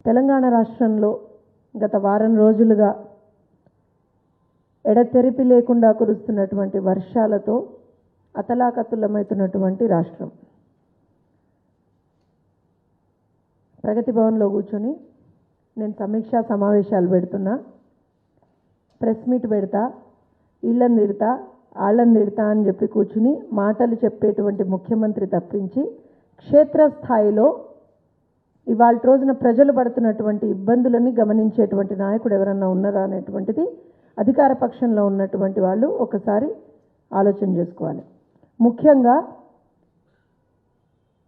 తెలంగాణ రాష్ట్రంలో గత వారం రోజులుగా ఎడతెరిపి లేకుండా కురుస్తున్నటువంటి వర్షాలతో అతలాకతులమవుతున్నటువంటి రాష్ట్రం. ప్రగతి భవన్లో కూర్చొని నేను సమీక్షా సమావేశాలు పెడుతున్నా, ప్రెస్ మీట్ పెడతా, ఇళ్ళని తిడతా, ఆళ్ళని తిడతా అని చెప్పి కూర్చుని మాటలు చెప్పేటువంటి ముఖ్యమంత్రి తప్పించి క్షేత్రస్థాయిలో ఇవాళ రోజున ప్రజలు పడుతున్నటువంటి ఇబ్బందులని గమనించేటువంటి నాయకుడు ఎవరన్నా ఉన్నారా అనేటువంటిది అధికార పక్షంలో ఉన్నటువంటి వాళ్ళు ఒకసారి ఆలోచన చేసుకోవాలి. ముఖ్యంగా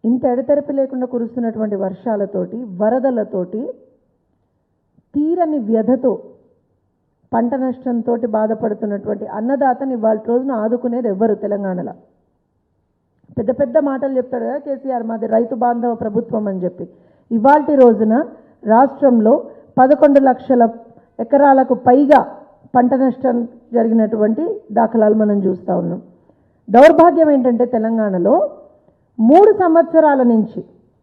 ఇంత ఎడతెరిపి లేకుండా కురుస్తున్నటువంటి వర్షాలతోటి, వరదలతోటి, తీరని వ్యధతో, పంట నష్టంతో బాధపడుతున్నటువంటి అన్నదాతని ఇవాళ రోజున ఆదుకునేది ఎవ్వరు తెలంగాణలో. పెద్ద పెద్ద మాటలు చెప్తాడు కదా కేసీఆర్, మాది రైతు బాంధవ ప్రభుత్వం అని చెప్పి. ఇవాల్టి రోజున రాష్ట్రంలో 11 లక్షల ఎకరాలకు పైగా పంట నష్టం జరిగినటువంటి దాఖలాలు మనం చూస్తూ ఉన్నాం. దౌర్భాగ్యం ఏంటంటే తెలంగాణలో 3 సంవత్సరాల నుంచి,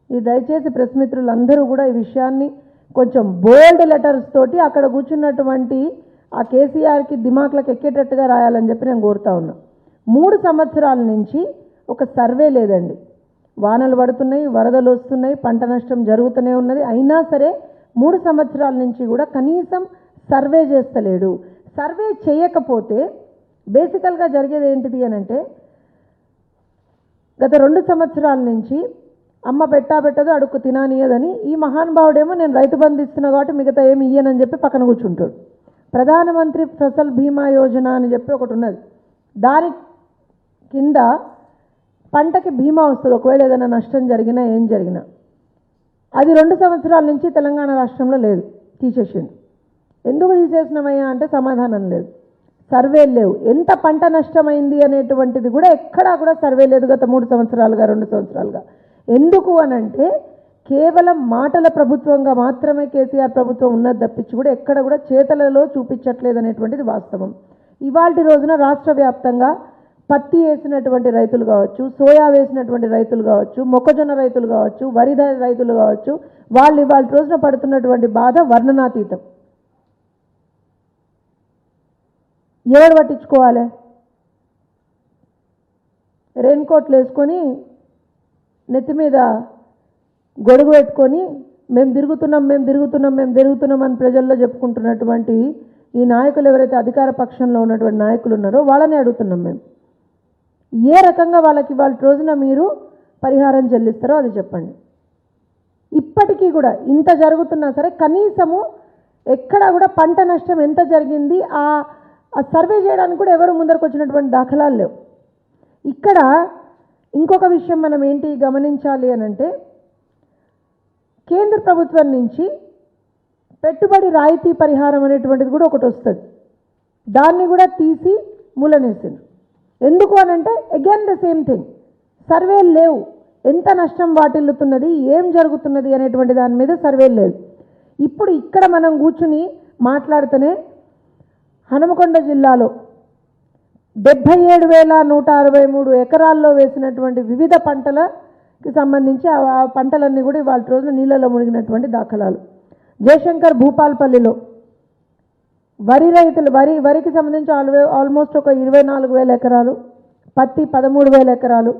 ఈ దయచేసి ప్రెస్ మిత్రులందరూ కూడా ఈ విషయాన్ని కొంచెం బోల్డ్ లెటర్స్ తోటి అక్కడ కూర్చున్నటువంటి ఆ కేసీఆర్కి దిమాక్లకు ఎక్కేటట్టుగా రాయాలని చెప్పి నేను కోరుతా ఉన్నా. 3 సంవత్సరాల నుంచి ఒక సర్వే లేదండి. వానలు పడుతున్నాయి, వరదలు వస్తున్నాయి, పంట నష్టం జరుగుతూనే ఉన్నది. అయినా సరే 3 సంవత్సరాల నుంచి కూడా కనీసం సర్వే చేస్తలేడు. సర్వే చేయకపోతే బేసికల్గా జరిగేది ఏంటిది అని అంటే, గత 2 సంవత్సరాల నుంచి అమ్మ పెట్టదో అడుక్కు తినానియదని ఈ మహానుభావుడేమో నేను రైతు బంధు ఇస్తున్నా కాబట్టి మిగతా ఏమి ఇయ్యనని చెప్పి పక్కన కూర్చుంటాడు. ప్రధానమంత్రి ఫసల్ బీమా యోజన అని చెప్పి ఒకటి ఉన్నది. దాని కింద పంటకి బీమా వస్తుంది ఒకవేళ ఏదైనా నష్టం జరిగినా ఏం జరిగినా. అది 2 సంవత్సరాల నుంచి తెలంగాణ రాష్ట్రంలో లేదు, తీసేసిండు. ఎందుకు తీసేసినామయ్యా అంటే సమాధానం లేదు, సర్వేలు లేవు. ఎంత పంట నష్టమైంది అనేటువంటిది కూడా ఎక్కడా కూడా సర్వే లేదు గత 3 సంవత్సరాలుగా, 2 సంవత్సరాలుగా. ఎందుకు అనంటే కేవలం మాటల ప్రభుత్వంగా మాత్రమే కేసీఆర్ ప్రభుత్వం ఉన్నది తప్పించి కూడా ఎక్కడ కూడా చేతలలో చూపించట్లేదు అనేటువంటిది వాస్తవం. ఇవాల్టి రోజున రాష్ట్ర వ్యాప్తంగా పత్తి వేసినటువంటి రైతులు కావచ్చు, సోయా వేసినటువంటి రైతులు కావచ్చు, మొక్కజొన్న రైతులు కావచ్చు, వరి రైతులు కావచ్చు, వాళ్ళు ఇవాళ రోజున పడుతున్నటువంటి బాధ వర్ణనాతీతం. ఎవరు పట్టించుకోవాలి? రెయిన్ కోట్లు వేసుకొని నెత్తి మీద గొడుగు పెట్టుకొని మేము తిరుగుతున్నాం అని ప్రజల్లో చెప్పుకుంటున్నటువంటి ఈ నాయకులు ఎవరైతే అధికార పక్షంలో ఉన్నటువంటి నాయకులు ఉన్నారో వాళ్ళని అడుగుతున్నాం మేము. ఏ రకంగా వాళ్ళకి వాళ్ళ రోజున మీరు పరిహారం చెల్లిస్తారో అది చెప్పండి. ఇప్పటికీ కూడా ఇంత జరుగుతున్నా సరే కనీసము ఎక్కడా కూడా పంట నష్టం ఎంత జరిగింది ఆ సర్వే చేయడానికి కూడా ఎవరు ముందరకు వచ్చినటువంటి దాఖలాలు లేవు. ఇక్కడ ఇంకొక విషయం మనం ఏంటి గమనించాలి అని అంటే, కేంద్ర ప్రభుత్వం నుంచి పెట్టుబడి రాయితీ పరిహారం అనేటువంటిది కూడా ఒకటి వస్తుంది. దాన్ని కూడా తీసి మూలనేసింది. ఎందుకు అనంటే అగైన్ ద సేమ్ థింగ్, సర్వేలు లేవు. ఎంత నష్టం వాటిల్లుతున్నది, ఏం జరుగుతున్నది అనేటువంటి దాని మీద సర్వేలు లేదు. ఇప్పుడు ఇక్కడ మనం కూర్చుని మాట్లాడితేనే హనుమకొండ జిల్లాలో 77,163 ఎకరాల్లో వేసినటువంటి వివిధ పంటలకి సంబంధించి ఆ పంటలన్నీ కూడా ఇవాళ రోజున నీళ్ళలో మునిగినటువంటి దాఖలాలు. జయశంకర్ భూపాల్పల్లిలో వరికి సంబంధించి ఆల్మోస్ట్ ఒక 24,000 ఎకరాలు, పత్తి 13,000 ఎకరాలు.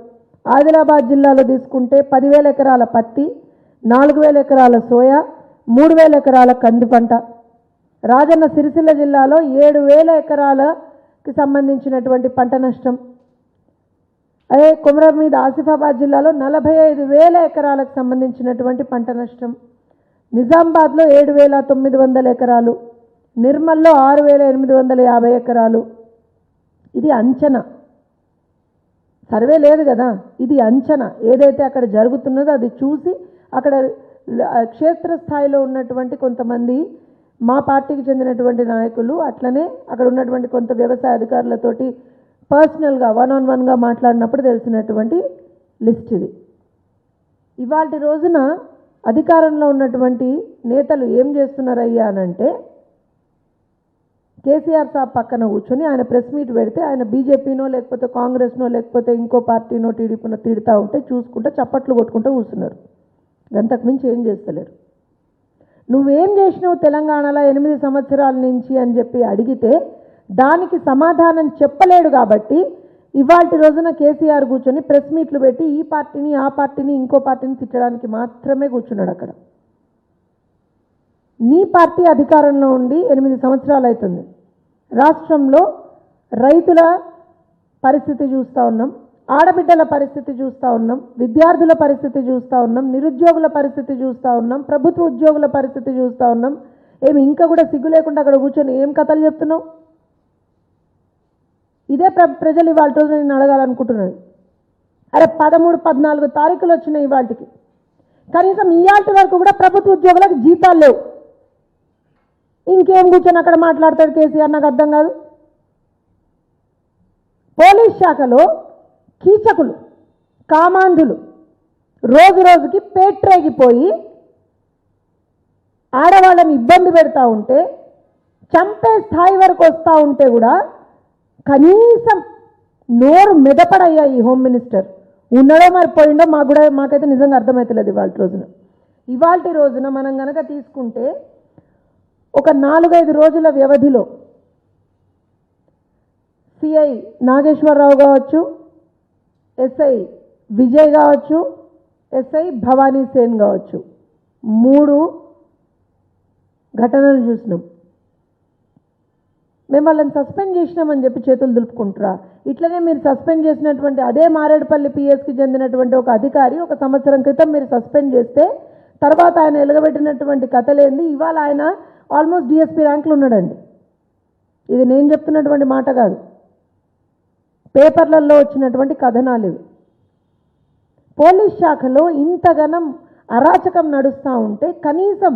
ఆదిలాబాద్ జిల్లాలో తీసుకుంటే 10,000 ఎకరాల పత్తి, 4,000 ఎకరాల సోయా, 3,000 ఎకరాల కంది పంట. రాజన్న సిరిసిల్ల జిల్లాలో 7,000 ఎకరాలకి సంబంధించినటువంటి పంట నష్టం. అదే కొమరం మీద ఆసిఫాబాద్ జిల్లాలో 45,000 ఎకరాలకు సంబంధించినటువంటి పంట నష్టం. నిజామాబాద్లో 7,900 ఎకరాలు, నిర్మల్లో 6,850 ఎకరాలు. ఇది అంచనా, సర్వే లేదు కదా, ఇది అంచనా. ఏదైతే అక్కడ జరుగుతున్నదో అది చూసి అక్కడ క్షేత్రస్థాయిలో ఉన్నటువంటి కొంతమంది మా పార్టీకి చెందినటువంటి నాయకులు, అట్లనే అక్కడ ఉన్నటువంటి కొంత వ్యవసాయ అధికారులతోటి పర్సనల్గా 1-on-1గా మాట్లాడినప్పుడు తెలిసినటువంటి లిస్ట్ ఇది. ఇవాల్టి రోజున అధికారంలో ఉన్నటువంటి నేతలు ఏం చేస్తున్నారయ్యా అనంటే, కేసీఆర్ సాబ్ పక్కన కూర్చొని ఆయన ప్రెస్ మీట్ పెడితే ఆయన బీజేపీనో లేకపోతే కాంగ్రెస్నో లేకపోతే ఇంకో పార్టీనో టీడీపీనో తిడుతూ ఉంటే చూసుకుంటే చప్పట్లు కొట్టుకుంటూ కూర్చున్నారు. అంతకు మించి ఏం చేస్తలేరు. నువ్వేం చేసినావు తెలంగాణలో 8 సంవత్సరాల నుంచి అని చెప్పి అడిగితే దానికి సమాధానం చెప్పలేడు కాబట్టి ఇవాల్టి రోజున కేసీఆర్ కూర్చొని ప్రెస్ మీట్లు పెట్టి ఈ పార్టీని ఆ పార్టీని ఇంకో పార్టీని తిట్టడానికి మాత్రమే కూర్చున్నాడు అక్కడ. నీ పార్టీ అధికారంలో ఉండి 8 సంవత్సరాలు అవుతుంది. రాష్ట్రంలో రైతుల పరిస్థితి చూస్తూ ఉన్నాం, ఆడబిడ్డల పరిస్థితి చూస్తూ ఉన్నాం, విద్యార్థుల పరిస్థితి చూస్తూ ఉన్నాం, నిరుద్యోగుల పరిస్థితి చూస్తూ ఉన్నాం, ప్రభుత్వ ఉద్యోగుల పరిస్థితి చూస్తూ ఉన్నాం. ఏమి ఇంకా కూడా సిగ్గు లేకుండా అక్కడ కూర్చొని ఏం కథలు చెప్తున్నావు? ఇదే ప్రజలు ఇవాళ రోజు నేను అడగాలనుకుంటున్నది. అరే 13, 14 తారీఖులు వచ్చినాయి ఇవాళకి, కనీసం ఇవాళ వరకు కూడా ప్రభుత్వ ఉద్యోగులకు జీతాలు లేవు. ఇంకేం కూర్చొని అక్కడ మాట్లాడతాడు కేసీఆర్? నాకు అర్థం కాదు. పోలీస్ శాఖలో కీచకులు, కామాంధులు రోజు రోజుకి పేట్రేగిపోయి ఆడవాళ్ళని ఇబ్బంది పెడతా ఉంటే, చంపే స్థాయి వరకు వస్తూ ఉంటే కూడా కనీసం నోరు మెదపడయ్యా ఈ హోమ్ మినిస్టర్. ఉన్నాడో మరి పోయిండో మాకైతే నిజంగా అర్థమవుతలేదు ఇవాళ రోజున మనం కనుక తీసుకుంటే ఒక 4-5 రోజుల వ్యవధిలో సిఐ నాగేశ్వరరావు కావచ్చు, ఎస్ఐ విజయ్ కావచ్చు, ఎస్ఐ భవానీ సేన్ కావచ్చు, 3 ఘటనలు చూసినాం. మేము వాళ్ళని సస్పెండ్ చేసినామని చెప్పి చేతులు దులుపుకుంటారా? ఇట్లనే మీరు సస్పెండ్ చేసినటువంటి అదే మారేడుపల్లి పిఎస్కి చెందినటువంటి ఒక అధికారి 1 సంవత్సరం క్రితం మీరు సస్పెండ్ చేస్తే తర్వాత ఆయన ఎలుగబెట్టినటువంటి కథలేంది? ఇవాళ ఆయన ఆల్మోస్ట్ డిఎస్పీ ర్యాంకులు ఉన్నాడండి. ఇది నేను చెప్తున్నటువంటి మాట కాదు, పేపర్లలో వచ్చినటువంటి కథనాలు ఇవి. పోలీస్ శాఖలో ఇంతగానం అరాచకం నడుస్తూ ఉంటే కనీసం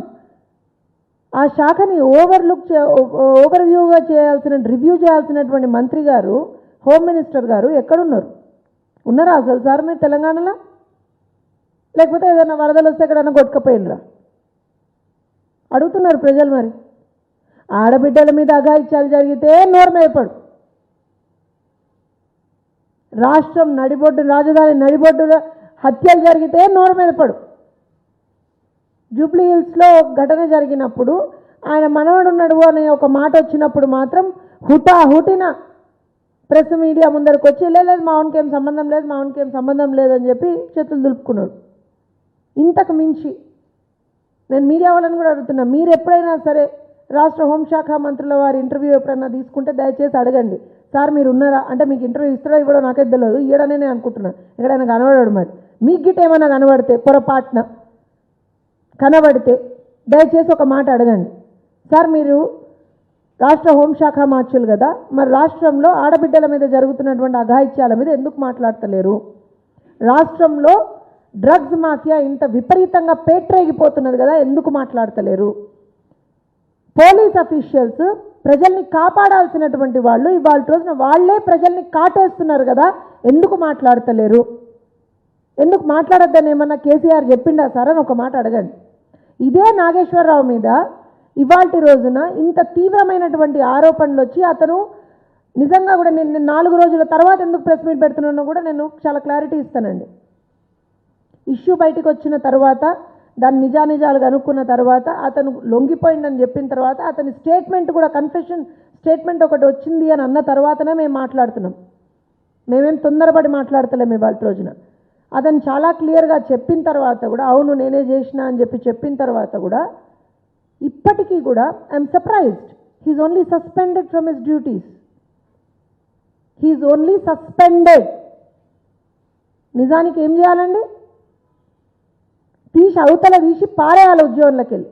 ఆ శాఖని ఓవర్వ్యూగా రివ్యూ చేయాల్సినటువంటి మంత్రి గారు, హోమ్ మినిస్టర్ గారు ఎక్కడున్నారు? ఉన్నారా అసలు సార్ మీరు తెలంగాణలో? లేకపోతే ఏదైనా వరదలు వస్తే ఎక్కడైనా కొట్టుకపోయినరా? అడుగుతున్నారు ప్రజలు. మరి ఆడబిడ్డల మీద అఘాయిత్యాలు జరిగితే నోర్మేపడు. రాష్ట్రం రాజధాని నడిబొడ్డుల హత్యలు జరిగితే నోర్మేపడు. జూబ్లీ హిల్స్లో ఘటన జరిగినప్పుడు ఆయన మనవడు ఉన్నాడు అనే ఒక మాట వచ్చినప్పుడు మాత్రం హుటాహుటిన ప్రెస్ మీడియా ముందరికి వచ్చి లేదు మావన్కేం సంబంధం లేదని చెప్పి చేతులు దులుపుకున్నాడు. ఇంతకు మించి నేను మీడియా వాళ్ళని కూడా అడుగుతున్నా, మీరు ఎప్పుడైనా సరే రాష్ట్ర హోంశాఖ మంత్రుల వారి ఇంటర్వ్యూ ఎప్పుడైనా తీసుకుంటే దయచేసి అడగండి, సార్ మీరు ఉన్నారా అంటే. మీకు ఇంటర్వ్యూ ఇస్తాడో ఇవ్వడో నాకే తెలియదు, ఇయ్యడనే నేను అనుకుంటున్నాను. ఎక్కడైనా కనబడాడు మరి మీకు గిట్ట ఏమైనా కనబడితే, పొరపాటున కనబడితే దయచేసి ఒక మాట అడగండి, సార్ మీరు రాష్ట్ర హోంశాఖ మార్చులు కదా, మరి రాష్ట్రంలో ఆడబిడ్డల మీద జరుగుతున్నటువంటి అఘాయిత్యాల మీద ఎందుకు మాట్లాడతలేరు? రాష్ట్రంలో డ్రగ్స్ మాఫియా ఇంత విపరీతంగా పేట్రేగిపోతున్నది కదా, ఎందుకు మాట్లాడతలేరు? పోలీస్ అఫీషియల్స్ ప్రజల్ని కాపాడాల్సినటువంటి వాళ్ళు ఇవాళ రోజున వాళ్ళే ప్రజల్ని కాటేస్తున్నారు కదా, ఎందుకు మాట్లాడతలేరు? ఎందుకు మాట్లాడొద్దని ఏమన్నా కేసీఆర్ చెప్పిండా సార్ అని ఒక మాట అడగండి. ఇదే నాగేశ్వరరావు మీద ఇవాళ రోజున ఇంత తీవ్రమైనటువంటి ఆరోపణలు వచ్చి అతను నిజంగా కూడా నేను 4 రోజుల తర్వాత ఎందుకు ప్రెస్ మీట్ పెడుతున్నానో కూడా నేను చాలా క్లారిటీ ఇస్తానండి. ఇష్యూ బయటకు వచ్చిన తర్వాత దాని నిజాలు కనుక్కున్న తర్వాత అతను లొంగిపోయిందని చెప్పిన తర్వాత అతని స్టేట్మెంట్ కూడా కన్ఫెషన్ స్టేట్మెంట్ ఒకటి వచ్చింది అని అన్న తర్వాతనే మేము మాట్లాడుతున్నాం. మేమేం తొందరపడి మాట్లాడతలేము ఇవాళ రోజున. అతను చాలా క్లియర్గా చెప్పిన తర్వాత కూడా అవును నేనే చేసిన అని చెప్పిన తర్వాత కూడా ఇప్పటికీ కూడా I'm surprised he's only suspended from his duties. He's only suspended. నిజానికి ఏం చేయాలండి? అవతల తీసి పారేయాలి ఉద్యోగంలోకి వెళ్ళి,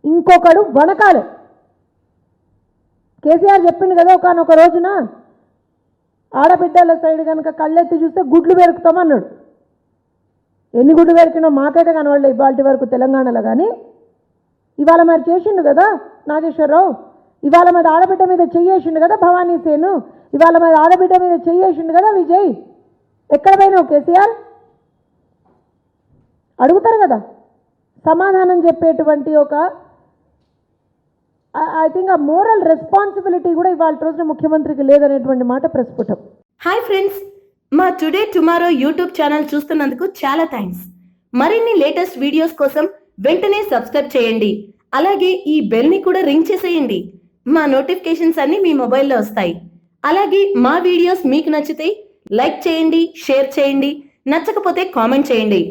ఇంకొకడు వణకాలి. కేసీఆర్ చెప్పిండు కదా ఒకనొక రోజున ఆడబిడ్డల సైడ్ కనుక కళ్ళెత్తి చూస్తే గుడ్లు పెరుకుతామన్నాడు. ఎన్ని గుడ్లు పెరికినో మాకైతే కనబడలే ఇవాళ వరకు తెలంగాణలో. కానీ ఇవాళ మరి చేసిండు కదా నాగేశ్వరరావు, ఇవాళ మీద ఆడబిడ్డ మీద చెయ్యేసిండు కదా భవానీ సేను, ఇవాళ మీద ఆడబిడ్డ మీద చెయ్యేసిండు కదా విజయ్. ఎక్కడ పోయినావు కేసీఆర్? అడుగుతారు కదా, సమాధానం చెప్పేటువంటి ఒక ఐ థింక్ ఆ మోరల్ రెస్పాన్సిబిలిటీ కూడా ఇవాళ రోజున ముఖ్యమంత్రికి లేదనేటువంటి మాట ప్రస్ఫుటం. హాయ్ ఫ్రెండ్స్, మా టుడే టుమారో యూట్యూబ్ ఛానల్ చూస్తున్నందుకు చాలా థ్యాంక్స్. మరిన్ని లేటెస్ట్ వీడియోస్ కోసం వెంటనే సబ్స్క్రైబ్ చేయండి. అలాగే ఈ బెల్ ని కూడా రింగ్ చేసేయండి. మా నోటిఫికేషన్స్ అన్ని మీ మొబైల్లో వస్తాయి. అలాగే మా వీడియోస్ మీకు నచ్చితే లైక్ చేయండి, షేర్ చేయండి, నచ్చకపోతే కామెంట్ చేయండి.